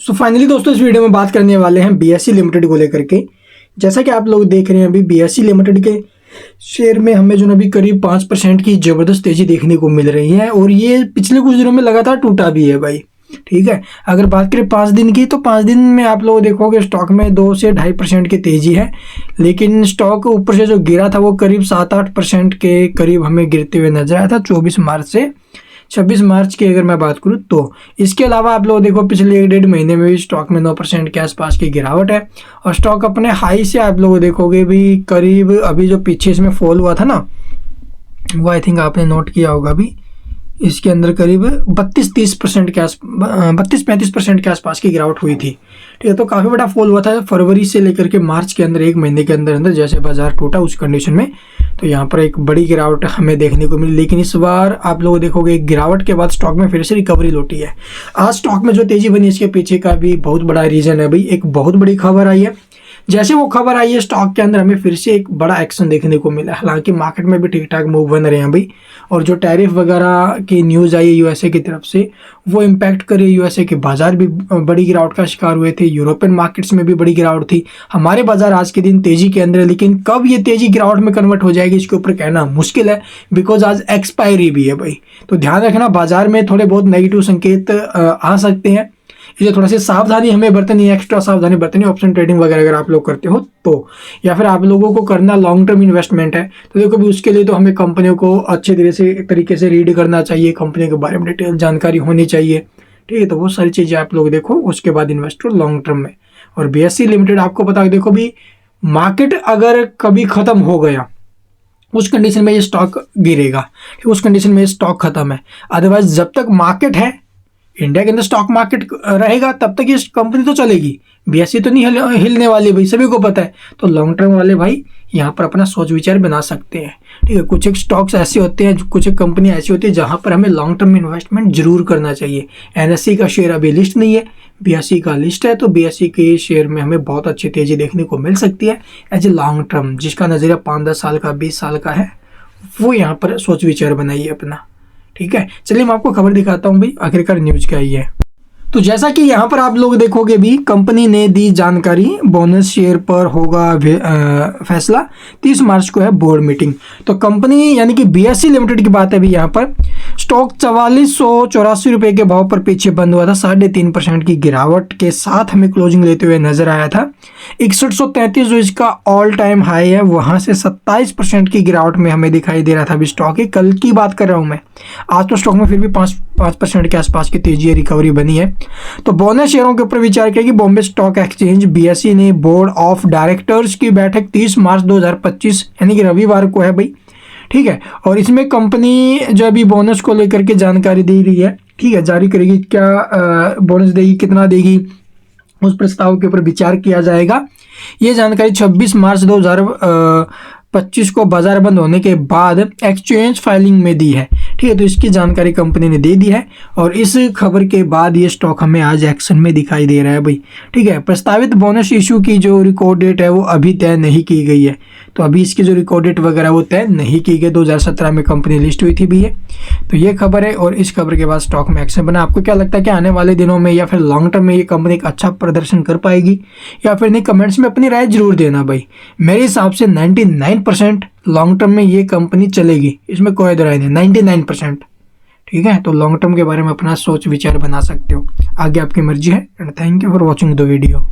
So finally दोस्तों इस video में बात करने वाले हैं बीएसई लिमिटेड को लेकर के। जैसा कि आप लोग देख रहे हैं अभी बीएसई लिमिटेड के शेयर में हमें जो अभी करीब 5% की ज़बरदस्त तेज़ी देखने को मिल रही है और ये पिछले कुछ दिनों में लगातार टूटा भी है भाई। ठीक है, अगर बात करें 5 दिन की तो 5 दिन में आप लोग देखोगे स्टॉक में 2 से 2.5% की तेज़ी है, लेकिन स्टॉक ऊपर से जो गिरा था वो करीब 7-8% के करीब हमें गिरते हुए नजर आया था 24 मार्च से 26 मार्च की अगर मैं बात करूं तो। इसके अलावा आप लोग देखो पिछले 1-1.5 महीने में भी स्टॉक में 9% के आसपास की गिरावट है और स्टॉक अपने हाई से आप लोग देखोगे भी करीब अभी जो पीछे इसमें फॉल हुआ था ना वो आई थिंक आपने नोट किया होगा अभी, इसके अंदर करीब 32-35% के आसपास की गिरावट हुई थी। ठीक है, तो काफ़ी बड़ा फॉल हुआ था फरवरी से लेकर के मार्च के अंदर, 1 महीने के अंदर अंदर जैसे बाजार टूटा उस कंडीशन में तो यहाँ पर एक बड़ी गिरावट हमें देखने को मिली। लेकिन इस बार आप लोग देखोगे गिरावट के बाद स्टॉक में फिर से रिकवरी लौटी है। आज स्टॉक में जो तेजी बनी इसके पीछे का भी बहुत बड़ा रीजन है भाई, एक बहुत बड़ी खबर आई है। जैसे वो खबर आई है स्टॉक के अंदर हमें फिर से एक बड़ा एक्शन देखने को मिला। हालांकि मार्केट में भी ठीक ठाक मूव बन रहे हैं भाई, और जो टैरिफ वगैरह की न्यूज़ आई है यूएसए की तरफ से वो इम्पैक्ट करे यूएसए के बाजार भी बड़ी गिरावट का शिकार हुए थे। यूरोपियन मार्केट्स में भी बड़ी गिरावट थी। हमारे बाजार आज के दिन तेजी के अंदर है, लेकिन कब ये तेजी गिरावट में कन्वर्ट हो जाएगी इसके ऊपर कहना मुश्किल है, बिकॉज आज एक्सपायरी भी है भाई। तो ध्यान रखना बाजार में थोड़े बहुत नेगेटिव संकेत आ सकते हैं, इसलिए थोड़ा सी सावधानी हमें बरतनी है, एक्स्ट्रा सावधानी बरतनी। ऑप्शन ट्रेडिंग वगैरह अगर आप लोग करते हो तो, या फिर आप लोगों को करना लॉन्ग टर्म इन्वेस्टमेंट है तो देखो भी उसके लिए तो हमें कंपनियों को अच्छे तरीके से रीड करना चाहिए, कंपनी के बारे में डिटेल जानकारी होनी चाहिए। ठीक है, तो वो सारी चीज़ें आप लोग देखो, उसके बाद इन्वेस्ट करो लॉन्ग टर्म में। और बीएसई लिमिटेड आपको पता है, देखो भी मार्केट अगर कभी खत्म हो गया उस कंडीशन में ये स्टॉक गिरेगा, उस कंडीशन में ये स्टॉक खत्म है। अदरवाइज जब तक मार्केट है, इंडिया के अंदर स्टॉक मार्केट रहेगा, तब तक ये कंपनी तो चलेगी। बीएसई तो नहीं हिलने वाली भाई, सभी को पता है। तो लॉन्ग टर्म वाले भाई यहाँ पर अपना सोच विचार बना सकते हैं। ठीक है, कुछ एक स्टॉक्स ऐसे होते हैं, कुछ एक कंपनी ऐसी होती है जहाँ पर हमें लॉन्ग टर्म इन्वेस्टमेंट जरूर करना चाहिए। एनएसई का शेयर अभी लिस्ट नहीं है, बीएसई का लिस्ट है, तो बीएसई के शेयर में हमें बहुत अच्छी तेजी देखने को मिल सकती है एज ए लॉन्ग टर्म। जिसका नजरिया 5-10 साल का 20 साल का है वो यहाँ पर सोच विचार बनाइए अपना। ठीक है, चलिए मैं आपको खबर दिखाता हूँ भाई आखिरकार न्यूज क्या आई है। तो जैसा कि यहाँ पर आप लोग देखोगे भी कंपनी ने दी जानकारी, बोनस शेयर पर होगा फैसला, 30 मार्च को है बोर्ड मीटिंग। तो कंपनी यानी कि बीएसई लिमिटेड की बात है अभी यहाँ पर। स्टॉक 4484 रुपये के भाव पर पीछे बंद हुआ था, 3.5% की गिरावट के साथ हमें क्लोजिंग लेते हुए नजर आया था। 6133 जो इसका ऑल टाइम हाई है वहाँ से 27% की गिरावट में हमें दिखाई दे रहा था अभी स्टॉक की। कल की बात कर रहा हूँ मैं, आज तो स्टॉक में फिर भी 5% के आसपास की तेजी रिकवरी बनी है। तो बोनस शेयरों के ऊपर विचार किया कि बॉम्बे स्टॉक एक्सचेंज बीएसई ने बोर्ड ऑफ डायरेक्टर्स की बैठक 30 मार्च 2025 यानी कि रविवार को है भाई। ठीक है, और इसमें कंपनी जो अभी बोनस को लेकर के जानकारी दे रही है, ठीक है, जारी करेगी, क्या बोनस देगी, कितना देगी, उस प्रस्ताव के ऊपर विचार किया जाएगा। ये जानकारी 26 मार्च 2025 को बाजार बंद होने के बाद एक्सचेंज फाइलिंग में दी है। ठीक है, तो इसकी जानकारी कंपनी ने दे दी है और इस खबर के बाद ये स्टॉक हमें आज एक्शन में दिखाई दे रहा है भाई। ठीक है, प्रस्तावित बोनस इशू की जो रिकॉर्ड डेट है वो अभी तय नहीं की गई है, तो अभी इसकी जो रिकॉर्ड डेट वगैरह वो तय नहीं की गई। 2017 में कंपनी लिस्ट हुई थी भी है, तो ये खबर है और इस खबर के बाद स्टॉक में एक्शन बना। आपको क्या लगता है कि आने वाले दिनों में या फिर लॉन्ग टर्म में ये कंपनी एक अच्छा प्रदर्शन कर पाएगी या फिर नहीं? कमेंट्स में अपनी राय जरूर देना भाई। मेरे हिसाब से 99% लॉन्ग टर्म में ये कंपनी चलेगी, इसमें कोई दो राय नहीं, 99%। ठीक है, तो लॉन्ग टर्म के बारे में अपना सोच विचार बना सकते हो, आगे आपकी मर्जी है। And thank you for watching the video.